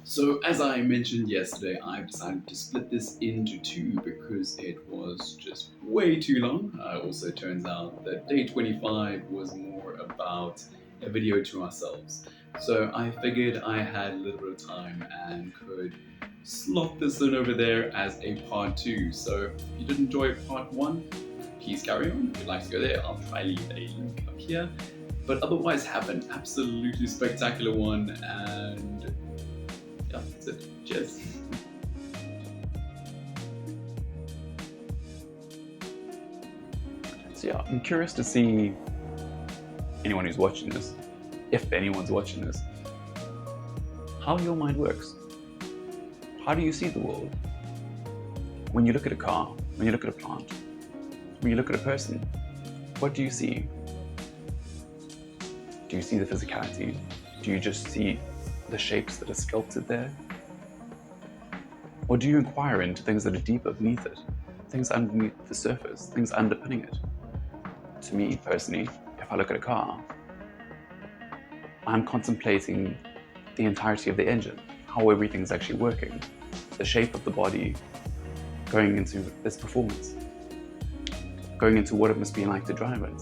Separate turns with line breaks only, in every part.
So, as I mentioned yesterday, I've decided to split this into two because it was just way too long. Also, turns out that day 25 was more about a video to ourselves. So, I figured I had a little bit of time and could slot this in over there as a part two. So, if you did enjoy part one, please carry on. If you'd like to go there, I'll try leave a link up here. But otherwise, have an absolutely spectacular one, and yeah, that's it. Cheers.
So yeah, I'm curious to see anyone who's watching this, if anyone's watching this, how your mind works. How do you see the world? When you look at a car, when you look at a plant, when you look at a person, what do you see? Do you see the physicality? Do you just see the shapes that are sculpted there? Or do you inquire into things that are deeper beneath it, things underneath the surface, things underpinning it? To me, personally, if I look at a car, I'm contemplating the entirety of the engine, how everything's actually working, the shape of the body, going into its performance, going into what it must be like to drive it.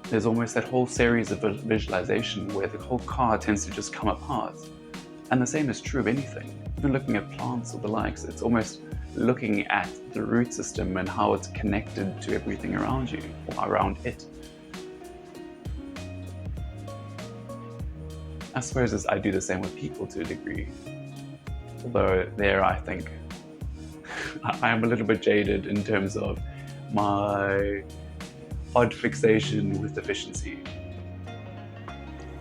There's almost that whole series of visualization where the whole car tends to just come apart. And the same is true of anything. Even looking at plants or the likes, it's almost looking at the root system and how it's connected to everything around you, or around it. I suppose I do the same with people to a degree. Although there, I think, I am a little bit jaded in terms of my odd fixation with efficiency.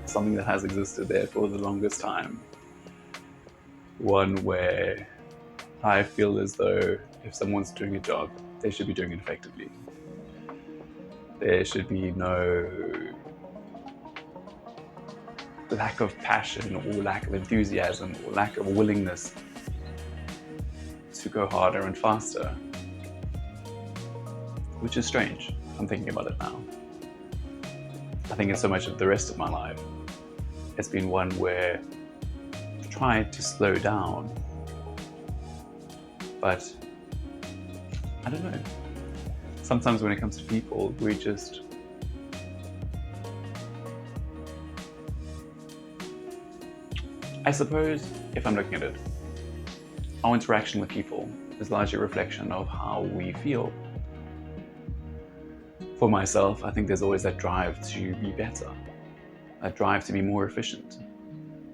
Something that has existed there for the longest time. One where I feel as though if someone's doing a job, they should be doing it effectively. There should be no lack of passion or lack of enthusiasm or lack of willingness to go harder and faster. Which is strange. I'm thinking about it now. I think in so much of the rest of my life, it's been one where I've tried to slow down, but I don't know. Sometimes when it comes to people, we just I suppose if I'm looking at it, our interaction with people is largely a reflection of how we feel. For myself, I think there's always that drive to be better, that drive to be more efficient,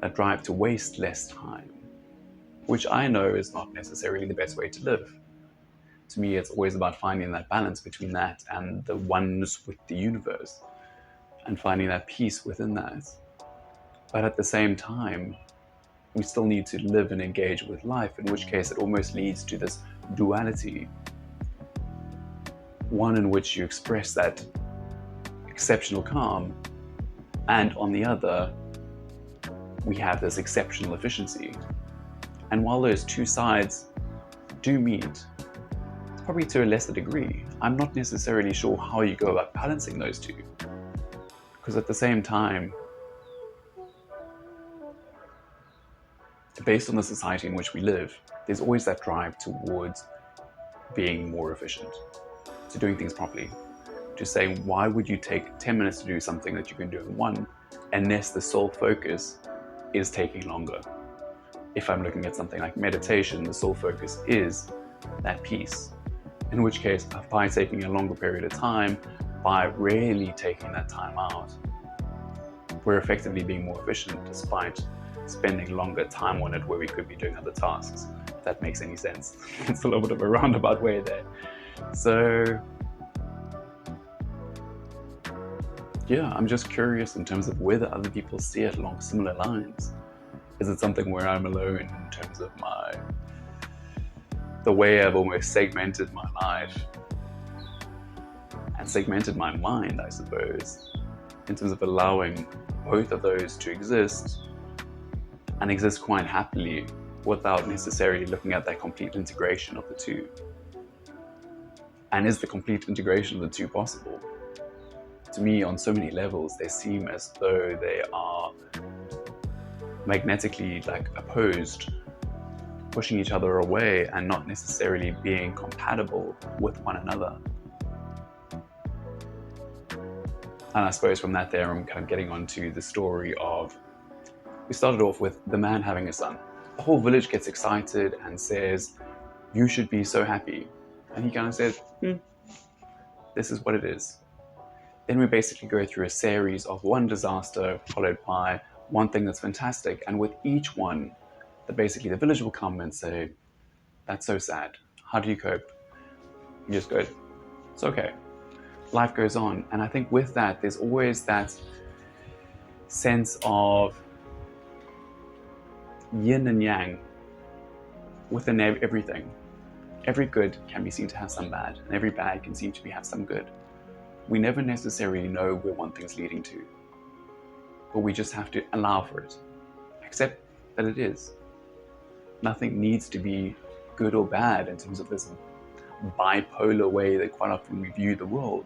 that drive to waste less time, which I know is not necessarily the best way to live. To me, it's always about finding that balance between that and the oneness with the universe, and finding that peace within that. But at the same time, we still need to live and engage with life, in which case it almost leads to this duality. One in which you express that exceptional calm, and on the other, we have this exceptional efficiency. And while those two sides do meet, probably to a lesser degree, I'm not necessarily sure how you go about balancing those two. Because at the same time, based on the society in which we live, there's always that drive towards being more efficient, to doing things properly, to saying, why would you take 10 minutes to do something that you can do in one, unless the sole focus is taking longer? If I'm looking at something like meditation, the sole focus is that peace, in which case, by taking a longer period of time, by really taking that time out, we're effectively being more efficient despite spending longer time on it where we could be doing other tasks, if that makes any sense. It's a little bit of a roundabout way there. So yeah, I'm just curious in terms of whether other people see it along similar lines. Is it something where I'm alone in terms of the way I've almost segmented my life and segmented my mind, I suppose, in terms of allowing both of those to exist and exist quite happily without necessarily looking at that complete integration of the two? And is the complete integration of the two possible? To me, on so many levels, they seem as though they are magnetically like opposed, pushing each other away and not necessarily being compatible with one another. And I suppose from that there, I'm kind of getting onto the story of, we started off with the man having a son. The whole village gets excited and says, you should be so happy. And he kind of says, this is what it is. Then we basically go through a series of one disaster followed by one thing that's fantastic. And with each one, basically the village will come and say, that's so sad. How do you cope? You just go, it's okay. Life goes on. And I think with that, there's always that sense of yin and yang within everything. Every good can be seen to have some bad, and every bad can seem to have some good. We never necessarily know where one thing's leading to, but we just have to allow for it. Accept that it is. Nothing needs to be good or bad in terms of this bipolar way that quite often we view the world,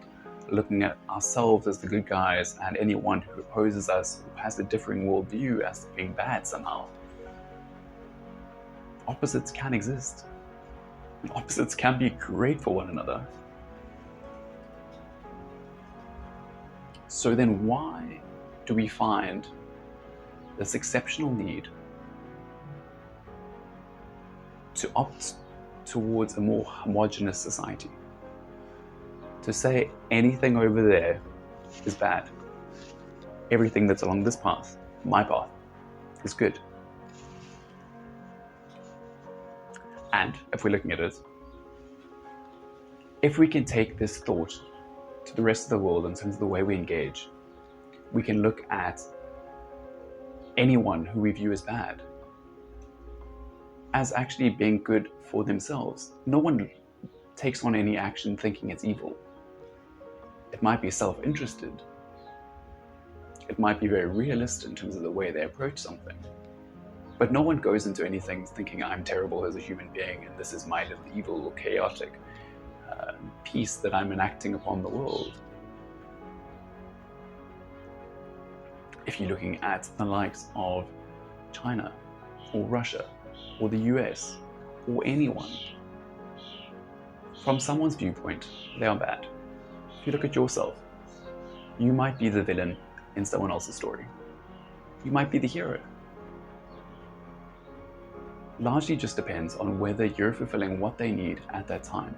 looking at ourselves as the good guys and anyone who opposes us, who has a differing worldview, as being bad somehow. Opposites can exist. And opposites can be great for one another. So then why do we find this exceptional need to opt towards a more homogenous society? To say anything over there is bad. Everything that's along this path, my path, is good. And if we're looking at it, if we can take this thought to the rest of the world in terms of the way we engage, we can look at anyone who we view as bad as actually being good for themselves. No one takes on any action thinking it's evil. It might be self-interested. It might be very realist in terms of the way they approach something. But no one goes into anything thinking I'm terrible as a human being and this is my little evil or chaotic piece that I'm enacting upon the world. If you're looking at the likes of China or Russia or the US or anyone, from someone's viewpoint, they are bad. If you look at yourself, you might be the villain in someone else's story. You might be the hero. Largely just depends on whether you're fulfilling what they need at that time,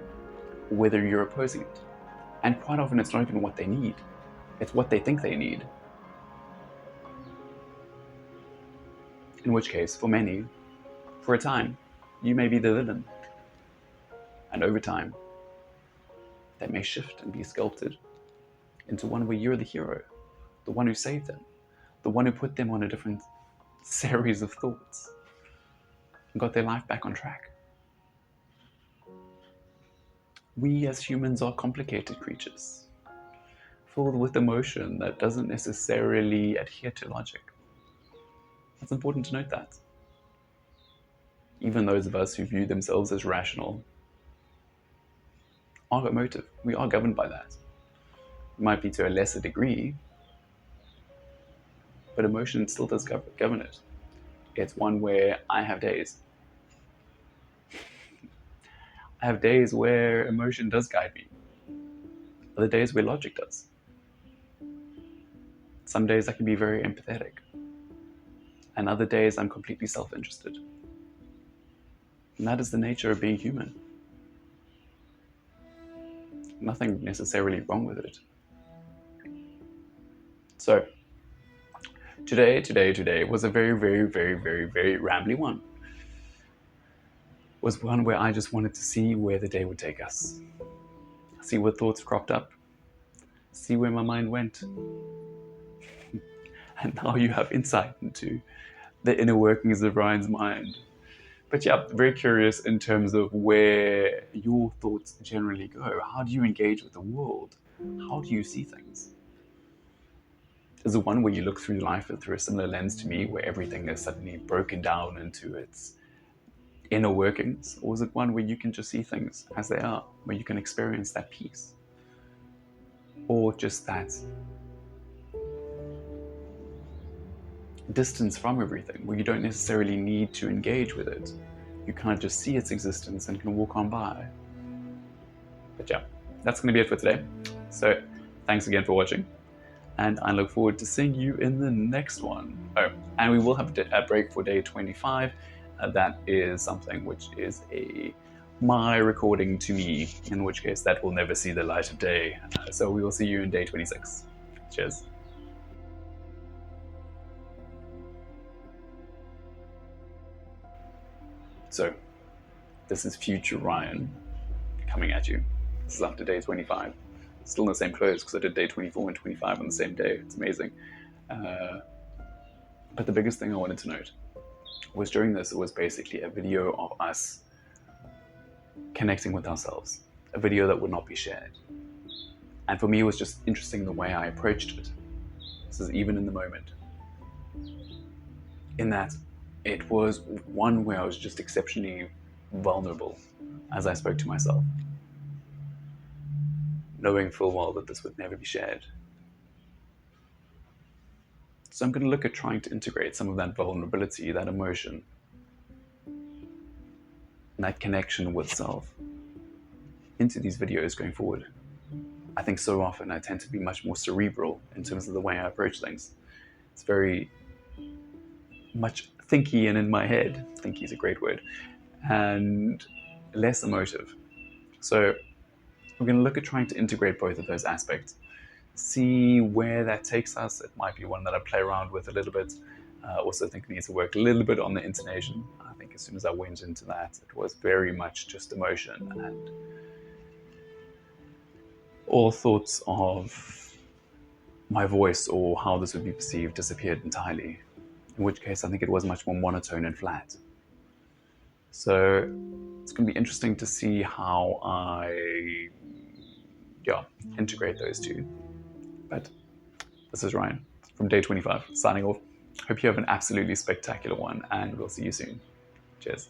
or whether you're opposing it. And quite often it's not even what they need, it's what they think they need. In which case, for many, for a time, you may be the villain. And over time, that may shift and be sculpted into one where you're the hero, the one who saved them, the one who put them on a different series of thoughts and got their life back on track. We as humans are complicated creatures, filled with emotion that doesn't necessarily adhere to logic. It's important to note that. Even those of us who view themselves as rational are emotive. We are governed by that. It might be to a lesser degree, but emotion still does govern it. It's one where I have days. I have days where emotion does guide me. Other days where logic does. Some days I can be very empathetic. And other days I'm completely self-interested. And that is the nature of being human. Nothing necessarily wrong with it. So, today was a very, very, very, very, very rambly one. Was one where I just wanted to see where the day would take us. See what thoughts cropped up. See where my mind went. And now you have insight into the inner workings of Ryan's mind. But yeah, very curious in terms of where your thoughts generally go. How do you engage with the world? How do you see things? Is it one where you look through life through a similar lens to me, where everything is suddenly broken down into its inner workings? Or is it one where you can just see things as they are, where you can experience that peace? Or just that distance from everything, where you don't necessarily need to engage with it. You kind of just see its existence and can walk on by. But yeah, that's going to be it for today. So thanks again for watching, and I look forward to seeing you in the next one. Oh, and we will have a break for day 25. That is something which is my recording to me, in which case that will never see the light of day. So we will see you in day 26. Cheers. So this is future Ryan coming at you. This is after day 25. Still in the same clothes because I did day 24 and 25 on the same day. It's amazing. But the biggest thing I wanted to note was during this, it was basically a video of us connecting with ourselves, a video that would not be shared. And for me, it was just interesting the way I approached it. This is even in the moment. In that it was one where I was just exceptionally vulnerable as I spoke to myself, knowing full well that this would never be shared. So I'm going to look at trying to integrate some of that vulnerability, that emotion, and that connection with self into these videos going forward. I think so often I tend to be much more cerebral in terms of the way I approach things. It's very much thinky and in my head. Thinky is a great word. And less emotive. So we're going to look at trying to integrate both of those aspects. See where that takes us. It might be one that I play around with a little bit. I also think it needs to work a little bit on the intonation. I think as soon as I went into that, it was very much just emotion, and all thoughts of my voice or how this would be perceived disappeared entirely, in which case I think it was much more monotone and flat. So it's going to be interesting to see how I integrate those two. But this is Ryan from day 25, signing off. Hope you have an absolutely spectacular one, and we'll see you soon. Cheers.